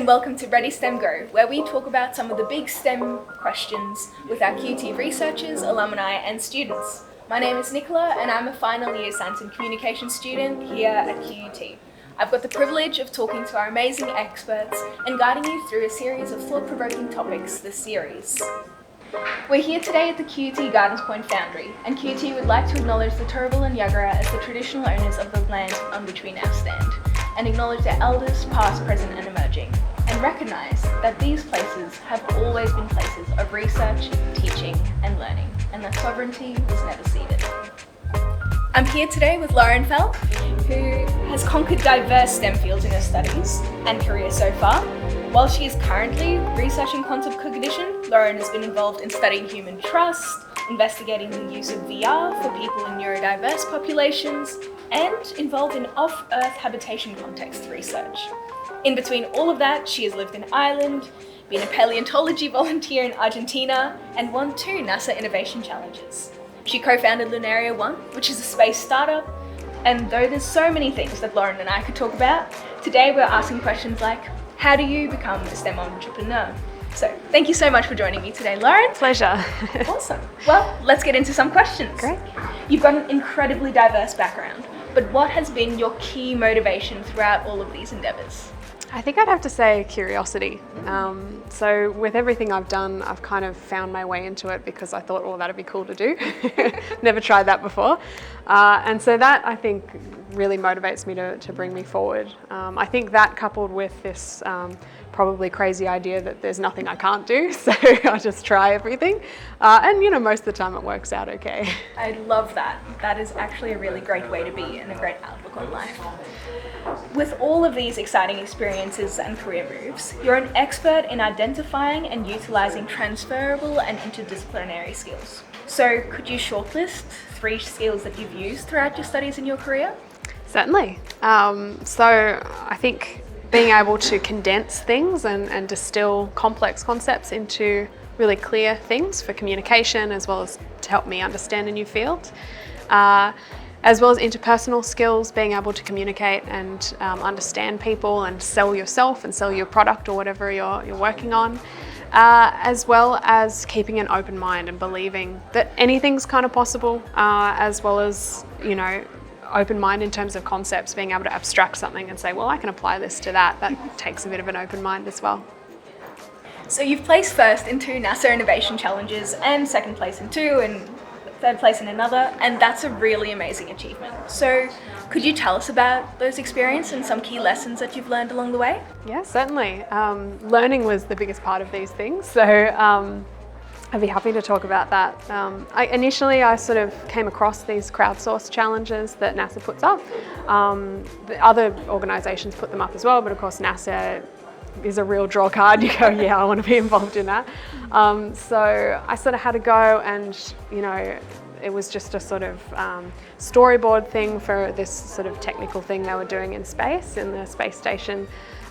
and welcome to Ready STEM Go, where we talk about some of the big STEM questions with our QUT researchers, alumni and students. My name is Nicola and I'm a final year Science and Communication student here at QUT. I've got the privilege of talking to our amazing experts and guiding you through a series of thought-provoking topics this series. We're here today at the QUT Gardens Point Foundry, and QUT would like to acknowledge the Turrbal and Yagara as the traditional owners of the land on which we now stand, and acknowledge their elders, past, present and emerging, and recognise that these places have always been places of research, teaching and learning, and that sovereignty was never ceded. I'm here today with Lauren Fell, who has conquered diverse STEM fields in her studies and career so far. While she is currently researching quantum cognition, Lauren has been involved in studying human trust, investigating the use of VR for people in neurodiverse populations, and involved in off-Earth habitation context research. In between all of that, she has lived in Ireland, been a paleontology volunteer in Argentina, and won 2 NASA Innovation Challenges. She co-founded Lunaria One, which is a space startup, and though there's so many things that Lauren and I could talk about, today we're asking questions like, how do you become a STEM entrepreneur? So thank you so much for joining me today, Lauren. Pleasure. Awesome. Well, let's get into some questions. Great. You've got an incredibly diverse background, but what has been your key motivation throughout all of these endeavours? I think I'd have to say curiosity. So with everything I've done, I've kind of found my way into it because I thought, oh, that'd be cool to do. Never tried that before. And so that, I think, really motivates me to bring me forward. I think that coupled with this probably crazy idea that there's nothing I can't do, so I just try everything. And you know, most of the time it works out okay. I love that. That is actually a really great way to be and a great outlook on life. With all of these exciting experiences and career moves, you're an expert in identifying and utilising transferrable and interdisciplinary skills. So could you shortlist 3 skills that you've used throughout your studies and your career? Certainly. So I think being able to condense things and distill complex concepts into really clear things for communication, as well as to help me understand a new field. As well as interpersonal skills, being able to communicate and understand people and sell yourself and sell your product or whatever you're working on. As well as keeping an open mind and believing that anything's kind of possible, as well as, you know, open mind in terms of concepts, being able to abstract something and say, well, I can apply this to that. That takes a bit of an open mind as well. So you've placed first in 2 NASA Innovation Challenges and second place in 2 and third place in another, and that's a really amazing achievement. So could you tell us about those experiences and some key lessons that you've learned along the way? Yeah, certainly. Learning was the biggest part of these things, so I'd be happy to talk about that. Initially I sort of came across these crowdsource challenges that NASA puts up. The other organisations put them up as well, but of course NASA is a real draw card. You go, yeah, I want to be involved in that. So I sort of had to go, and you know, it was just a sort of storyboard thing for this sort of technical thing they were doing in space, in the space station.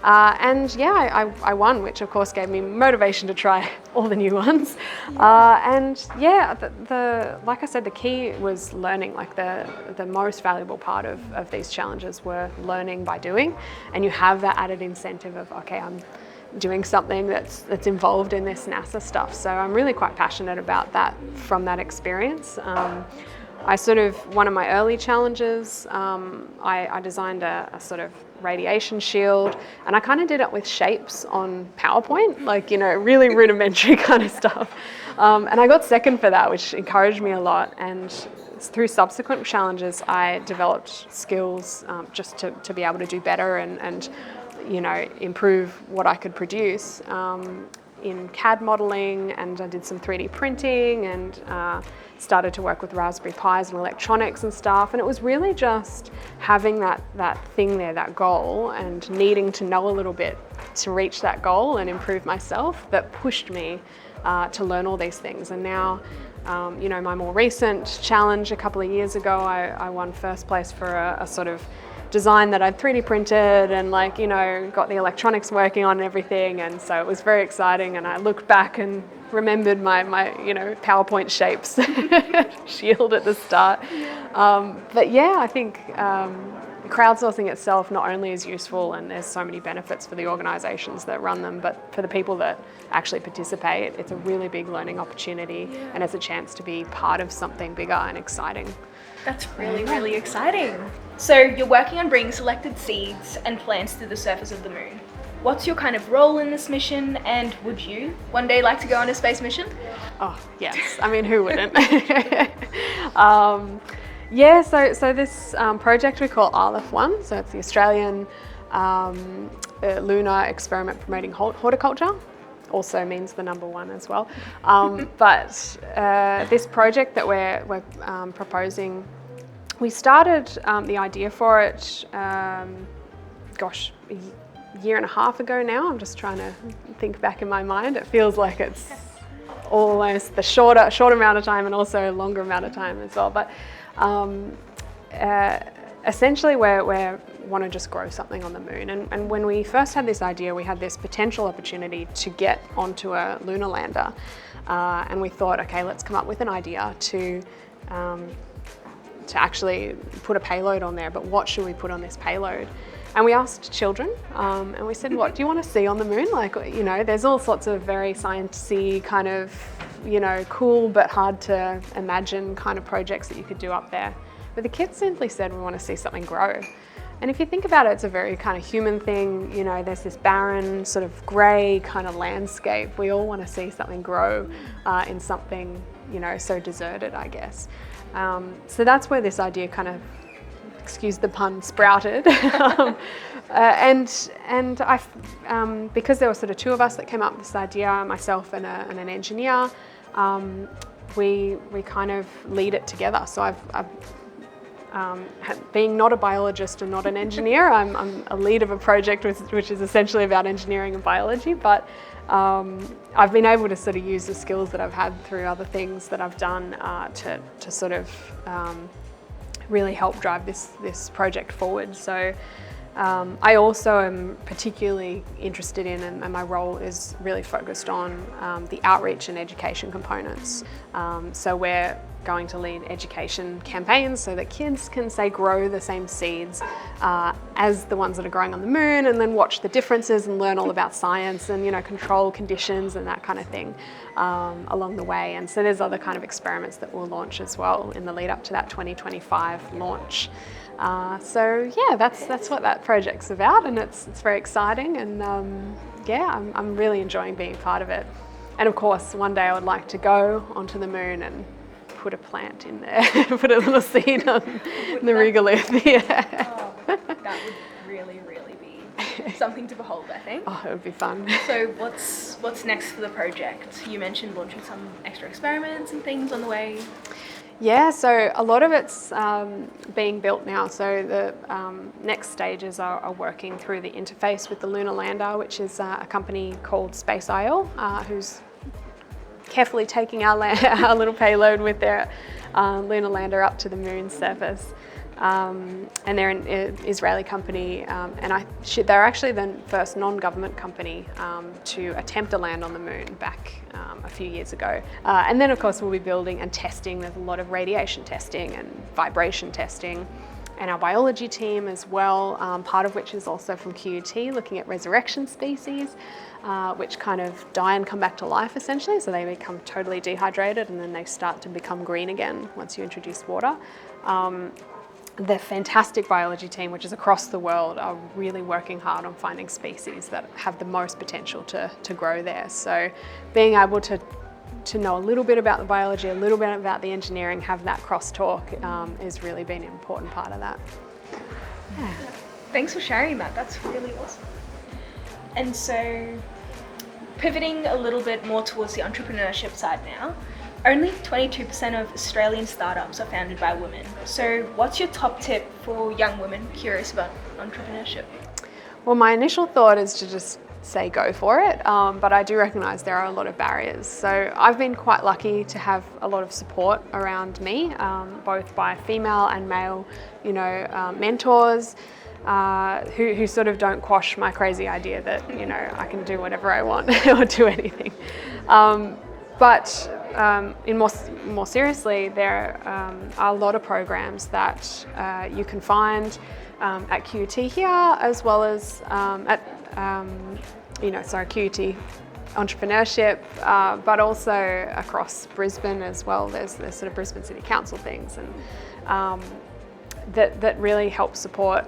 And yeah, I won, which of course gave me motivation to try all the new ones. And yeah, like I said, the key was learning. Like the most valuable part of these challenges were learning by doing, and you have that added incentive of, okay, I'm doing something that's involved in this NASA stuff. So I'm really quite passionate about that from that experience. One of my early challenges, I designed a sort of radiation shield, and I kind of did it with shapes on PowerPoint, like, you know, really rudimentary kind of stuff. And I got second for that, which encouraged me a lot. And through subsequent challenges, I developed skills just to be able to do better and you know, improve what I could produce in CAD modelling, and I did some 3D printing and started to work with Raspberry Pis and electronics and stuff. And it was really just having that thing there, that goal, and needing to know a little bit to reach that goal and improve myself, that pushed me to learn all these things. And now, you know, my more recent challenge a couple of years ago, I won first place for a sort of design that I'd 3D printed and, like, you know, got the electronics working on and everything. And so it was very exciting, and I looked back and remembered my you know, PowerPoint shapes shield at the start. But yeah, I think crowdsourcing itself not only is useful and there's so many benefits for the organisations that run them, but for the people that actually participate, it's a really big learning opportunity and it's a chance to be part of something bigger and exciting. That's really, really exciting. So you're working on bringing selected seeds and plants to the surface of the moon. What's your kind of role in this mission, and would you one day like to go on a space mission? Oh, yes. I mean, who wouldn't? So this project we call One, so it's the Australian lunar experiment promoting horticulture. Also means the number one as well. But this project that we're proposing, we started the idea for it, a year and a half ago now. I'm just trying to think back in my mind. It feels like it's almost the short amount of time and also a longer amount of time as well. But essentially we want to just grow something on the moon. And when we first had this idea, we had this potential opportunity to get onto a lunar lander. And we thought, okay, let's come up with an idea to actually put a payload on there, but what should we put on this payload? And we asked children, and we said, what do you want to see on the moon? Like, you know, there's all sorts of very sciencey kind of, you know, cool but hard to imagine kind of projects that you could do up there. But the kids simply said, we want to see something grow. And if you think about it, it's a very kind of human thing. You know, there's this barren sort of grey kind of landscape. We all want to see something grow in something, you know, so deserted, I guess. So that's where this idea kind of, excuse the pun, sprouted. And I, because there were sort of two of us that came up with this idea, myself and an engineer, we kind of lead it together. So I've being not a biologist and not an engineer, I'm a lead of a project which is essentially about engineering and biology, but I've been able to sort of use the skills that I've had through other things that I've done to sort of really help drive this project forward. So I also am particularly interested in, and my role is really focused on the outreach and education components. So we're going to lead education campaigns so that kids can, say, grow the same seeds as the ones that are growing on the moon, and then watch the differences and learn all about science and, you know, control conditions and that kind of thing along the way. And so there's other kind of experiments that we'll launch as well in the lead up to that 2025 launch. So yeah, that's what that project's about, and it's very exciting, and I'm really enjoying being part of it. And of course, one day I would like to go onto the moon and put a plant in there, put a little seed on the regolith. Yeah. Oh, that would really, really be something to behold, I think. Oh, it would be fun. So what's next for the project? You mentioned launching some extra experiments and things on the way. Yeah, so a lot of it's being built now. So the next stages are working through the interface with the lunar lander, which is a company called Space.io, who's carefully taking our little payload with their lunar lander up to the moon's surface. And they're an Israeli company, and they're actually the first non-government company to attempt a land on the moon back a few years ago. And then of course we'll be building and testing. There's a lot of radiation testing and vibration testing, and our biology team as well, part of which is also from QUT, looking at resurrection species, which kind of die and come back to life essentially. So they become totally dehydrated and then they start to become green again once you introduce water. The fantastic biology team, which is across the world, are really working hard on finding species that have the most potential to grow there. So being able to know a little bit about the biology, a little bit about the engineering, have that crosstalk has really been an important part of that. Yeah. Thanks for sharing that. That's really awesome. And so pivoting a little bit more towards the entrepreneurship side now, only 22% of Australian startups are founded by women. So what's your top tip for young women curious about entrepreneurship? Well, my initial thought is to just say go for it, but I do recognise there are a lot of barriers. So I've been quite lucky to have a lot of support around me, both by female and male, mentors, who sort of don't quash my crazy idea that, I can do whatever I want or do anything. But in more seriously, there are a lot of programs that you can find at QUT here, as well as at QUT Entrepreneurship, but also across Brisbane as well. There's sort of Brisbane City Council things, and that really help support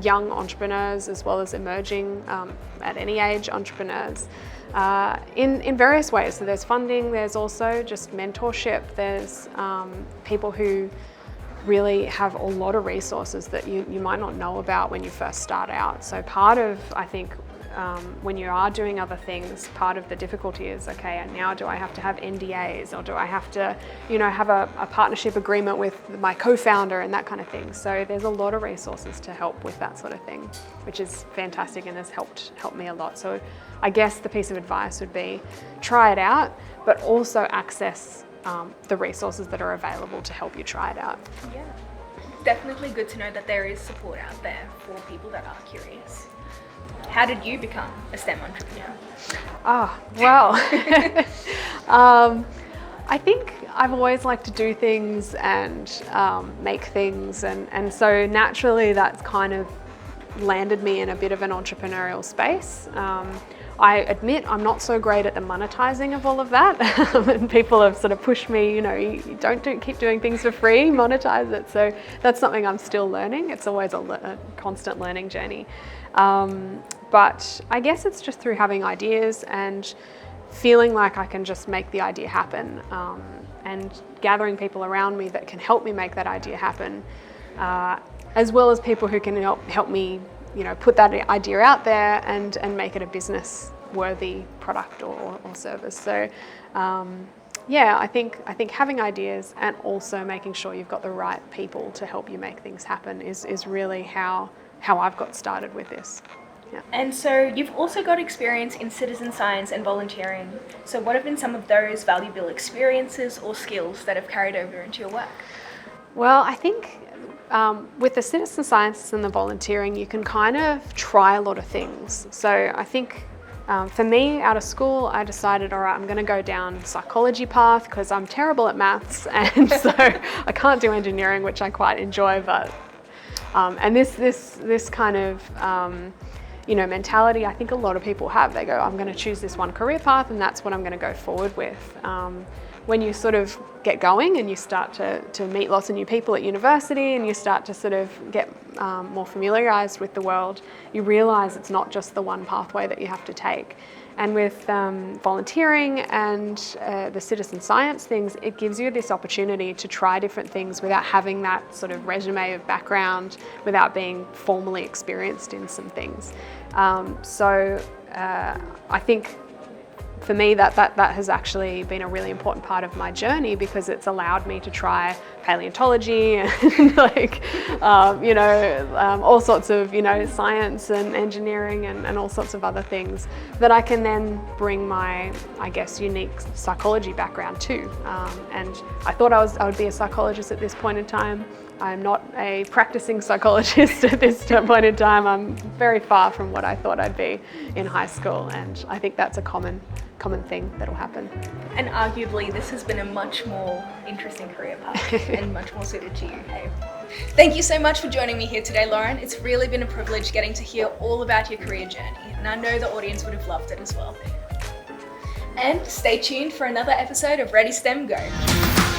young entrepreneurs as well as emerging at any age entrepreneurs in various ways. So there's funding, there's also just mentorship, there's people who really have a lot of resources that you might not know about when you first start out. So part of, I think, when you are doing other things, part of the difficulty is, okay, now do I have to have NDAs, or do I have to, have a partnership agreement with my co-founder and that kind of thing. So there's a lot of resources to help with that sort of thing, which is fantastic and has helped me a lot. So I guess the piece of advice would be try it out, but also access the resources that are available to help you try it out. Yeah, definitely good to know that there is support out there for people that are curious. How did you become a STEM entrepreneur? I think I've always liked to do things and make things, and so naturally that's kind of landed me in a bit of an entrepreneurial space. I admit I'm not so great at the monetizing of all of that, and people have sort of pushed me, you don't keep doing things for free, monetize it. So that's something I'm still learning. It's always a constant learning journey. But I guess it's just through having ideas and feeling like I can just make the idea happen, and gathering people around me that can help me make that idea happen, as well as people who can help me put that idea out there and make it a business-worthy product or service. So, I think having ideas and also making sure you've got the right people to help you make things happen is really how I've got started with this. Yeah. And so you've also got experience in citizen science and volunteering. So what have been some of those valuable experiences or skills that have carried over into your work? Well, I think with the citizen sciences and the volunteering, you can kind of try a lot of things. So I think for me, out of school, I decided, all right, I'm going to go down psychology path because I'm terrible at maths, and so I can't do engineering, which I quite enjoy. But and this kind of mentality, I think a lot of people have. They go, I'm going to choose this one career path, and that's what I'm going to go forward with. When you sort of get going and you start to meet lots of new people at university, and you start to sort of get more familiarised with the world, you realise it's not just the one pathway that you have to take. And with volunteering and the citizen science things, it gives you this opportunity to try different things without having that sort of resume of background, without being formally experienced in some things. So I think for me that has actually been a really important part of my journey, because it's allowed me to try paleontology and all sorts of science and engineering and all sorts of other things that I can then bring my, I guess, unique psychology background to. And I thought I would be a psychologist at this point in time. I'm not a practicing psychologist at this point in time. I'm very far from what I thought I'd be in high school, and I think that's a common thing that'll happen. And arguably this has been a much more interesting career path and much more suited to you. Hey. Thank you so much for joining me here today, Lauren. It's really been a privilege getting to hear all about your career journey, and I know the audience would have loved it as well. And stay tuned for another episode of Ready STEM Go.